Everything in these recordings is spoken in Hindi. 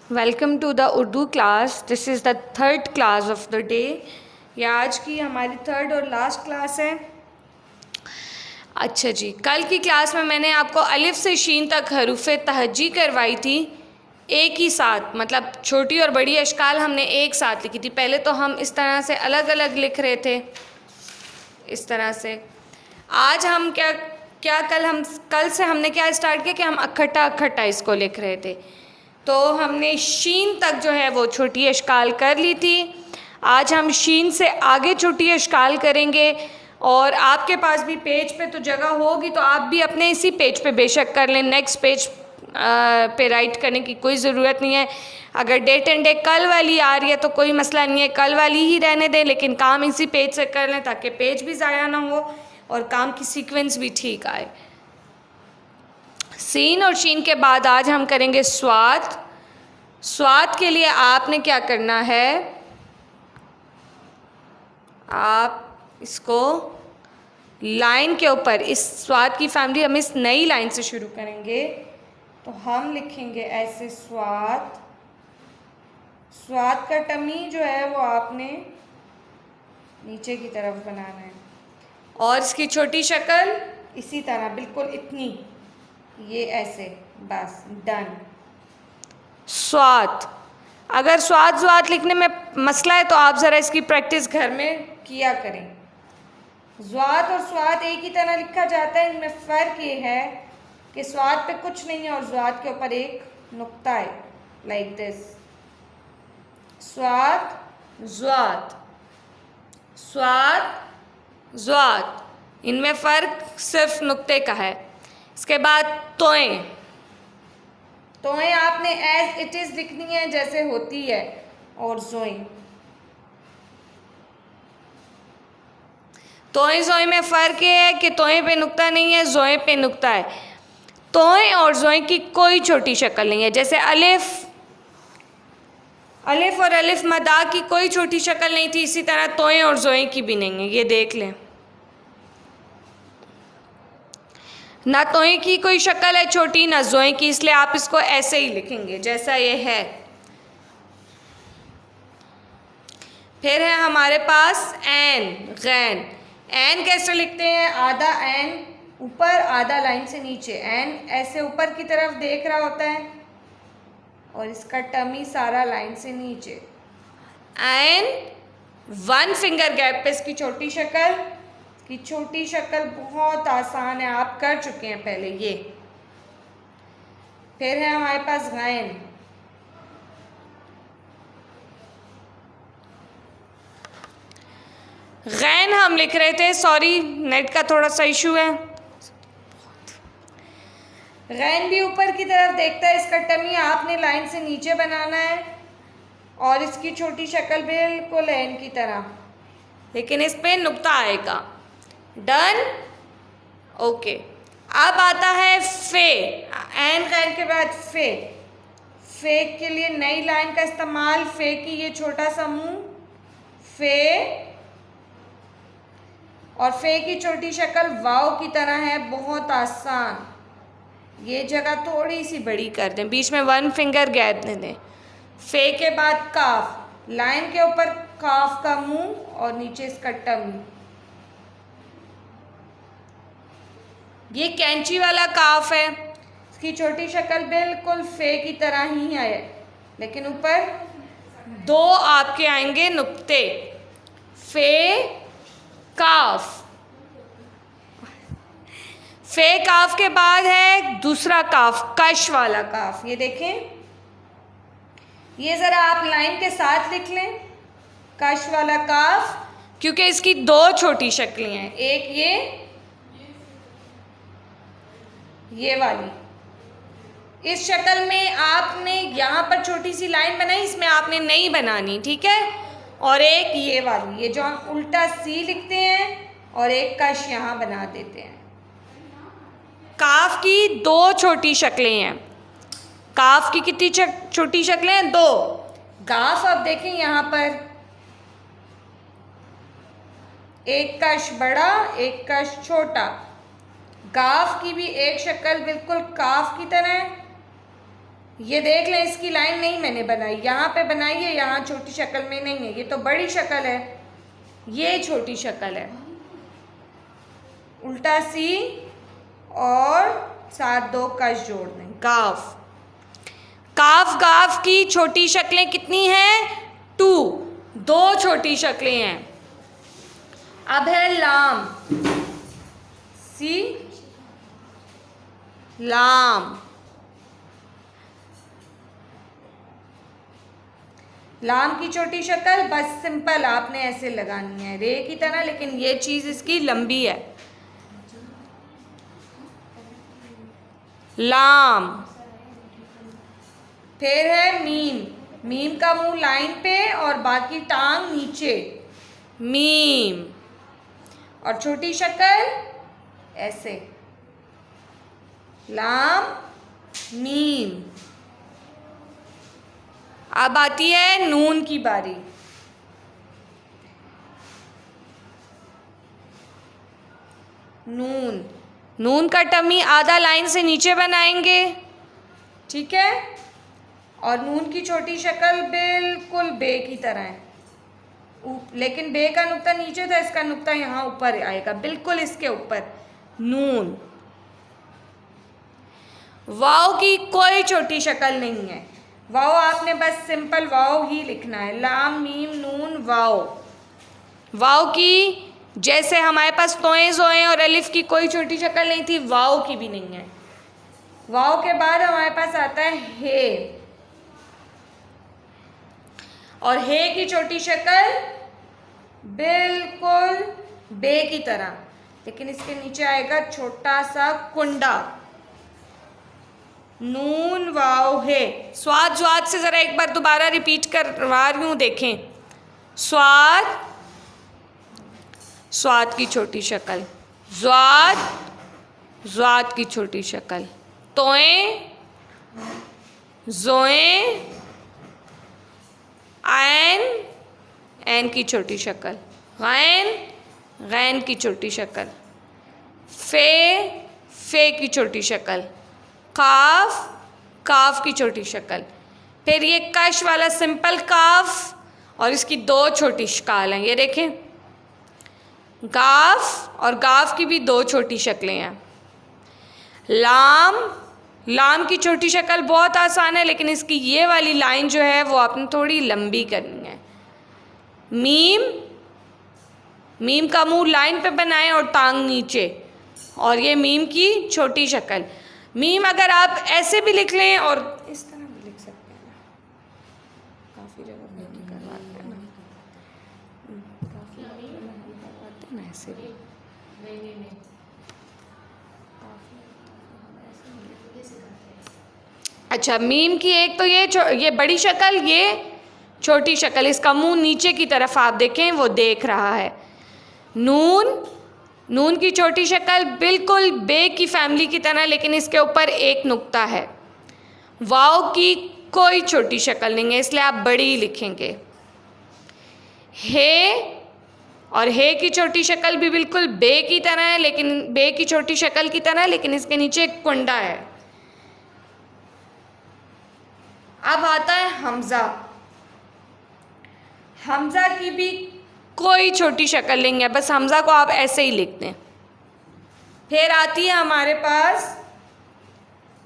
Welcome to the Urdu class. This is the third class of the day. यह आज की हमारी थर्ड और लास्ट क्लास है। अच्छा जी, कल की क्लास में मैंने आपको अलिफ से शीन तक हरूफ तहज्जी करवाई थी एक ही साथ, मतलब छोटी और बड़ी अशकाल हमने एक साथ लिखी थी। पहले तो हम इस तरह से अलग अलग लिख रहे थे, इस तरह से। आज हम कल से हमने क्या स्टार्ट किया कि हम इकट्ठा इकट्ठा इसको लिख रहे थे। तो हमने शीन तक जो है वो छोटी अशकाल कर ली थी। आज हम शीन से आगे छोटी अशकाल करेंगे। और आपके पास भी पेज पे तो जगह होगी, तो आप भी अपने इसी पेज पे बेशक कर लें। नेक्स्ट पेज पे राइट करने की कोई ज़रूरत नहीं है। अगर डेट एंड डे कल वाली आ रही है तो कोई मसला नहीं है, कल वाली ही रहने दें, लेकिन काम इसी पेज से कर लें ताकि पेज भी ज़ाया ना हो और काम की सीक्वेंस भी ठीक आए। सीन और शीन के बाद आज हम करेंगे स्वाद। स्वाद के लिए आपने क्या करना है, आप इसको लाइन के ऊपर, इस स्वाद की फैमिली हम इस नई लाइन से शुरू करेंगे। तो हम लिखेंगे ऐसे स्वाद। स्वाद का टमी जो है वो आपने नीचे की तरफ बनाना है और इसकी छोटी शक्ल इसी तरह, बिल्कुल इतनी, ये ऐसे, बस डन। स्वाद। अगर स्वाद स्वाद लिखने में मसला है तो आप ज़रा इसकी प्रैक्टिस घर में किया करें। स्वाद और स्वाद एक ही तरह लिखा जाता है, इनमें फ़र्क ये है कि स्वाद पे कुछ नहीं है और स्वाद के ऊपर एक नुक्ता है, लाइक दिस। स्वाद स्वाद, स्वाद स्वाद, इनमें फ़र्क सिर्फ नुक्ते का है। इसके बाद तोएं। तोएं आपने एज इट इज़ लिखनी है, जैसे होती है। और जोएं, तोएं जोएं में फ़र्क ये है कि तोएं पे नुक्ता नहीं है, जोएं पे नुक्ता है। तोएं और जोएं की कोई छोटी शक्ल नहीं है। जैसे अलिफ, अलिफ और अलिफ मदा की कोई छोटी शक्ल नहीं थी, इसी तरह तोएं और जोएं की भी नहीं है। ये देख लें, ना तोएं की कोई शक्ल है छोटी, ना जोएं की, इसलिए आप इसको ऐसे ही लिखेंगे जैसा ये है। फिर है हमारे पास ऐन, गैन। ऐन कैसे लिखते हैं, आधा ऐन ऊपर आधा लाइन से नीचे। ऐन ऐसे ऊपर की तरफ देख रहा होता है और इसका टमी सारा लाइन से नीचे। ऐन, वन फिंगर गैप पे इसकी छोटी शक्ल। की छोटी शक्ल बहुत आसान है, आप कर चुके हैं पहले ये। फिर है हमारे पास गैन। गैन हम लिख रहे थे, सॉरी नेट का थोड़ा सा इशू है। गैन भी ऊपर की तरफ देखता है, इसका टमी आपने लाइन से नीचे बनाना है और इसकी छोटी शक्ल बिल्कुल ऐन की तरह, लेकिन इस पे नुक्ता आएगा। Done, okay. अब आता है फे। ऐन गैन के बाद फे। फे के लिए नई लाइन का इस्तेमाल। फे की ये छोटा सा मुंह, फे, और फे की छोटी शक्ल वाव की तरह है, बहुत आसान। ये जगह थोड़ी सी बड़ी कर दें, बीच में वन फिंगर गैप दे दें। फे के बाद काफ, लाइन के ऊपर काफ का मुंह और नीचे इसका टमी। ये कैंची वाला काफ है, इसकी छोटी शक्ल बिल्कुल फे की तरह ही है, लेकिन ऊपर दो आपके आएंगे नुक्ते। फे काफ। फे काफ के बाद है दूसरा काफ, कश वाला काफ। ये देखें, ये ज़रा आप लाइन के साथ लिख लें, कश वाला काफ, क्योंकि इसकी दो छोटी शक्लें हैं, एक ये वाली। इस शक्ल में आपने यहाँ पर छोटी सी लाइन बनाई, इसमें आपने नहीं बनानी, ठीक है। और एक ये वाली, ये जो हम उल्टा सी लिखते हैं और एक कश यहाँ बना देते हैं। काफ की दो छोटी शक्लें हैं। काफ की कितनी छोटी शक्लें हैं, दो। गाफ अब देखें यहाँ पर, एक कश बड़ा एक कश छोटा। गाफ की भी एक शक्ल बिल्कुल काफ की तरह है ये देख लें, इसकी लाइन नहीं मैंने बनाई, यहाँ पे बनाई है, यहाँ छोटी शक्ल में नहीं है। ये तो बड़ी शक्ल है, ये छोटी शक्ल है। उल्टा सी और साथ दो कश जोड़ दें। काफ, काफ गाफ की छोटी शक्लें कितनी हैं? 2, 2 छोटी शक्लें हैं। अब है लाम, सी लाम। लाम की छोटी शक्ल बस सिंपल आपने ऐसे लगानी है रे की तरह, लेकिन ये चीज़ इसकी लंबी है। लाम। फिर है मीम, मीम का मुंह लाइन पे और बाकी टांग नीचे, मीम। और छोटी शक्ल ऐसे, लाम मीम। अब आती है नून की बारी। नून, नून का टमी आधा लाइन से नीचे बनाएंगे, ठीक है। और नून की छोटी शक्ल बिल्कुल बे की तरह है, लेकिन बे का नुक्ता नीचे था, इसका नुक्ता यहाँ ऊपर आएगा, बिल्कुल इसके ऊपर। नून। वाव की कोई छोटी शक्ल नहीं है, वाव आपने बस सिंपल वाव ही लिखना है। लाम मीम नून वाव। वाव की जैसे हमारे पास तोएं जोएं और अलिफ की कोई छोटी शक्ल नहीं थी, वाव की भी नहीं है। वाव के बाद हमारे पास आता है हे, और हे की छोटी शक्ल बिल्कुल बे की तरह, लेकिन इसके नीचे आएगा छोटा सा कुंडा। नून वाव हे। स्वाद, स्वाद से ज़रा एक बार दोबारा रिपीट करवा रही हूँ, देखें। स्वाद, स्वाद की छोटी शक्ल, ज़्वाद, ज़्वाद की छोटी शक्ल, तोएं, ज़ोएं, ऐन, ऐन की छोटी शक्ल, गैन, गैन की छोटी शक्ल, फे, फे की छोटी शक्ल, काफ, काफ की छोटी शक्ल। फिर ये कश वाला सिंपल काफ, और इसकी 2 छोटी शक्ल हैं, ये देखें। गाफ, और गाफ की भी 2 छोटी शक्लें हैं। लाम, लाम की छोटी शक्ल बहुत आसान है, लेकिन इसकी ये वाली लाइन जो है वो आपने थोड़ी लंबी करनी है। मीम, मीम का मुंह लाइन पे बनाएं और टांग नीचे, और ये मीम की छोटी शक्ल। मीम अगर आप ऐसे भी लिख लें और इस तरह भी लिख सकते हैं, काफ़ी जगह लिख करवाते हैं ना, काफ़ी करवाते हैं ना ऐसे भी। अच्छा, मीम की एक तो ये बड़ी शक्ल, ये छोटी शक्ल, इसका मुंह नीचे की तरफ आप देखें, वो देख रहा है। नून, नून की छोटी शक्ल बिल्कुल बे की फैमिली की तरह, लेकिन इसके ऊपर एक नुक्ता है। वाव की कोई छोटी शक्ल नहीं है, इसलिए आप बड़ी लिखेंगे। हे, और हे की छोटी शक्ल भी बिल्कुल बे की तरह है, लेकिन बे की छोटी शक्ल की तरह, लेकिन इसके नीचे एक कुंडा है। अब आता है हमजा। हमजा की भी कोई छोटी शक्ल नहीं है, बस हमजा को आप ऐसे ही लिख दें। फिर आती है हमारे पास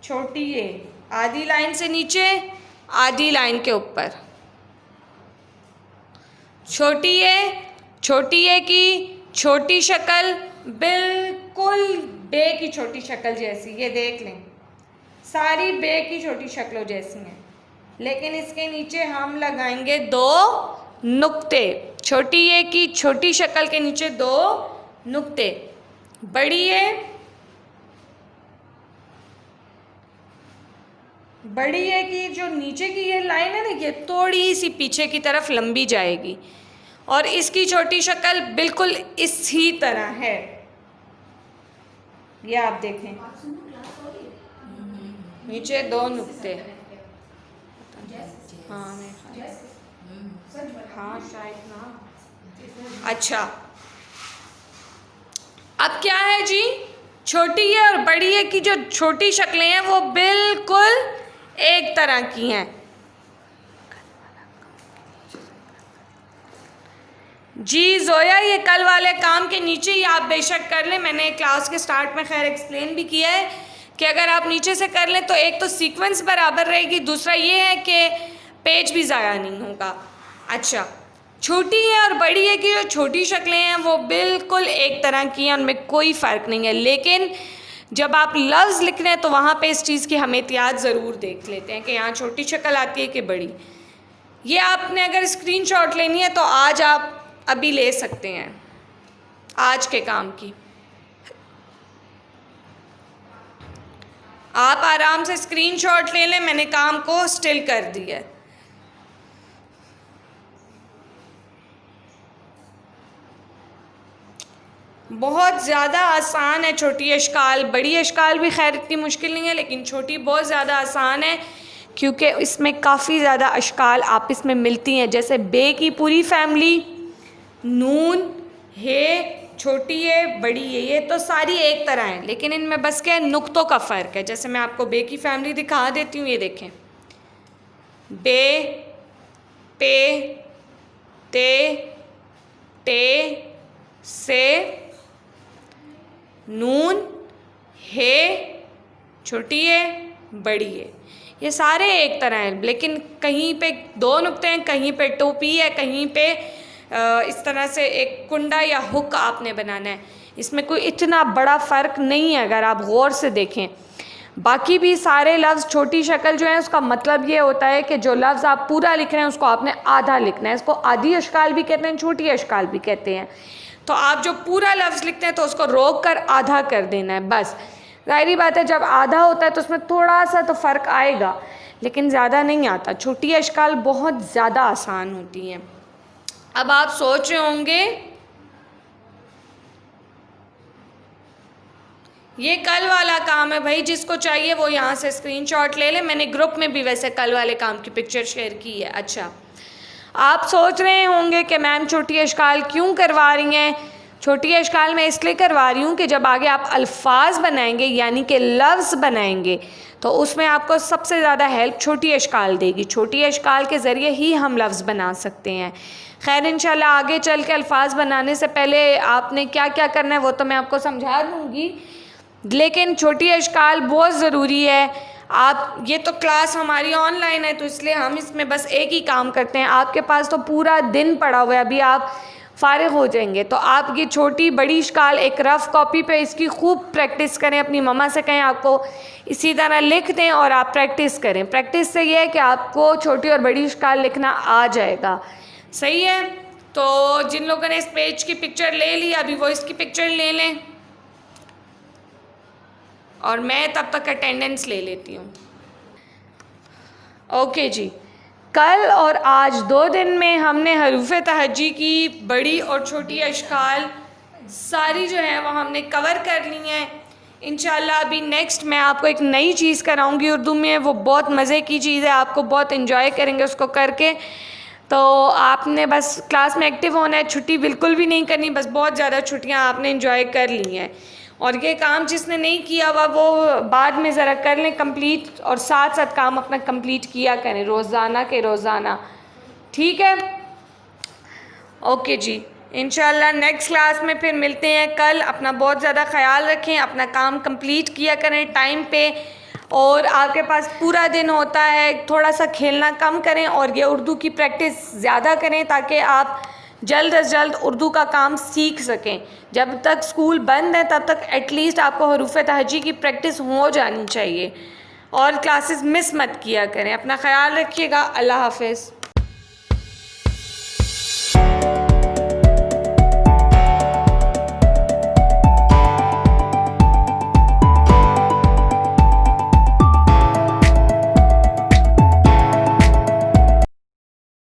छोटी ए, आधी लाइन से नीचे, आधी लाइन के ऊपर। छोटी ए, छोटी ए की छोटी शक्ल बिल्कुल बे की छोटी शक्ल जैसी, ये देख लें, सारी बे की छोटी शक्लों जैसी हैं, लेकिन इसके नीचे हम लगाएंगे 2 नुक्ते। छोटी ए की छोटी शक्ल के नीचे 2 नुक्ते। बड़ी ए, बड़ी ए की जो नीचे की ये लाइन है ना, ये थोड़ी सी पीछे की तरफ लंबी जाएगी, और इसकी छोटी शक्ल बिल्कुल इसी तरह है, ये आप देखें, नीचे 2 नुक्ते। हाँ शायद ना। अच्छा, अब क्या है जी, छोटी है और बड़ी है की जो छोटी शक्लें हैं वो बिल्कुल एक तरह की हैं। जी जोया, ये कल वाले काम के नीचे ही आप बेशक कर लें। मैंने क्लास के स्टार्ट में खैर एक्सप्लेन भी किया है कि अगर आप नीचे से कर लें तो एक तो सीक्वेंस बराबर रहेगी, दूसरा ये है कि पेज भी ज़ाया नहीं होगा। अच्छा, छोटी है और बड़ी है कि जो छोटी शक्लें हैं वो बिल्कुल एक तरह की हैं, उनमें कोई फ़र्क नहीं है। लेकिन जब आप लफ्ज़ लिख रहे हैं तो वहाँ पे इस चीज़ की हम एहतियात ज़रूर देख लेते हैं कि यहाँ छोटी शक्ल आती है कि बड़ी। ये आपने अगर स्क्रीनशॉट लेनी है तो आज आप अभी ले सकते हैं आज के काम की। आप आराम से स्क्रीनशॉट ले लें, मैंने काम को स्टिल कर दिया है। बहुत ज़्यादा आसान है छोटी अशकाल, बड़ी अशकाल भी खैर इतनी मुश्किल नहीं है, लेकिन छोटी बहुत ज़्यादा आसान है क्योंकि इसमें काफ़ी ज़्यादा अशकाल आपस में मिलती हैं। जैसे बे की पूरी फैमिली, नून, हे, छोटी है, बड़ी है, ये तो सारी एक तरह है, लेकिन इनमें बस क्या है, नुक्तों का फ़र्क है। जैसे मैं आपको बे की फैमिली दिखा देती हूँ, ये देखें, बे, पे, ते, टे, से, नून, हे, छोटी है, बड़ी है, ये सारे एक तरह हैं, लेकिन कहीं पे दो नुक्ते हैं, कहीं पे टोपी है, कहीं पे इस तरह से एक कुंडा या हुक आपने बनाना है। इसमें कोई इतना बड़ा फ़र्क नहीं है अगर आप गौर से देखें। बाकी भी सारे लफ्ज़ छोटी शक्ल जो है उसका मतलब ये होता है कि जो लफ्ज़ आप पूरा लिख रहे हैं उसको आपने आधा लिखना है। इसको आधी अशकाल भी कहते हैं, छोटी अशकाल भी कहते हैं। तो आप जो पूरा लफ्ज़ लिखते हैं तो उसको रोक कर आधा कर देना है बस। ज़ाहिरी बात है जब आधा होता है तो उसमें थोड़ा सा तो फ़र्क आएगा, लेकिन ज़्यादा नहीं आता। छोटी अशकाल बहुत ज़्यादा आसान होती हैं। अब आप सोच रहे होंगे ये कल वाला काम है भाई, जिसको चाहिए वो यहाँ से स्क्रीनशॉट ले ले। मैंने ग्रुप में भी वैसे कल वाले काम की पिक्चर शेयर की है। अच्छा, आप सोच रहे होंगे कि मैम छोटी अशकाल क्यों करवा रही हैं। छोटी अशकाल मैं इसलिए करवा रही हूँ कि जब आगे आप अल्फाज बनाएंगे यानी कि लफ्ज़ बनाएंगे तो उसमें आपको सबसे ज़्यादा हेल्प छोटी अशकाल देगी। छोटी अशकाल के ज़रिए ही हम लफ्ज़ बना सकते हैं। खैर इंशाल्लाह आगे चल के अल्फाज बनाने से पहले आपने क्या क्या करना है वो तो मैं आपको समझा दूँगी, लेकिन छोटी अशकाल बहुत ज़रूरी है। आप ये तो क्लास हमारी ऑनलाइन है तो इसलिए हम इसमें बस एक ही काम करते हैं। आपके पास तो पूरा दिन पड़ा हुआ है, अभी आप फ़ारिग हो जाएंगे तो आप ये छोटी बड़ी अशकाल एक रफ़ कॉपी पे इसकी खूब प्रैक्टिस करें। अपनी मम्मा से कहें आपको इसी तरह लिख दें और आप प्रैक्टिस करें। प्रैक्टिस से ये है कि आपको छोटी और बड़ी अशकाल लिखना आ जाएगा। सही है, तो जिन लोगों ने इस पेज की पिक्चर ले ली अभी वो इसकी पिक्चर ले लें और मैं तब तक अटेंडेंस ले लेती हूँ। ओके जी, कल और आज 2 दिन में हमने हरूफ तहज्जी की बड़ी और छोटी अशकाल सारी जो है वो हमने कवर कर ली हैं। इंशाल्लाह अभी नेक्स्ट मैं आपको एक नई चीज़ कराऊंगी उर्दू में, वो बहुत मज़े की चीज़ है, आपको बहुत इन्जॉय करेंगे उसको करके। तो आपने बस क्लास में एक्टिव होना है, छुट्टी बिल्कुल भी नहीं करनी, बस बहुत ज़्यादा छुट्टियाँ आपने इन्जॉय कर ली हैं। और ये काम जिसने नहीं किया हुआ वो बाद में ज़रा कर लें कंप्लीट, और साथ साथ काम अपना कंप्लीट किया करें रोज़ाना के रोज़ाना। ठीक है, ओके जी, इंशाल्लाह नेक्स्ट क्लास में फिर मिलते हैं कल। अपना बहुत ज़्यादा ख्याल रखें, अपना काम कंप्लीट किया करें टाइम पे, और आपके पास पूरा दिन होता है, थोड़ा सा खेलना कम करें और ये उर्दू की प्रैक्टिस ज़्यादा करें ताकि आप जल्द अज जल्द उर्दू का काम सीख सकें। जब तक स्कूल बंद है तब तक एटलीस्ट आपको हरूफ तहज्जी की प्रैक्टिस हो जानी चाहिए, और क्लासेस मिस मत किया करें। अपना ख्याल रखिएगा। अल्लाह हाफ़िज़।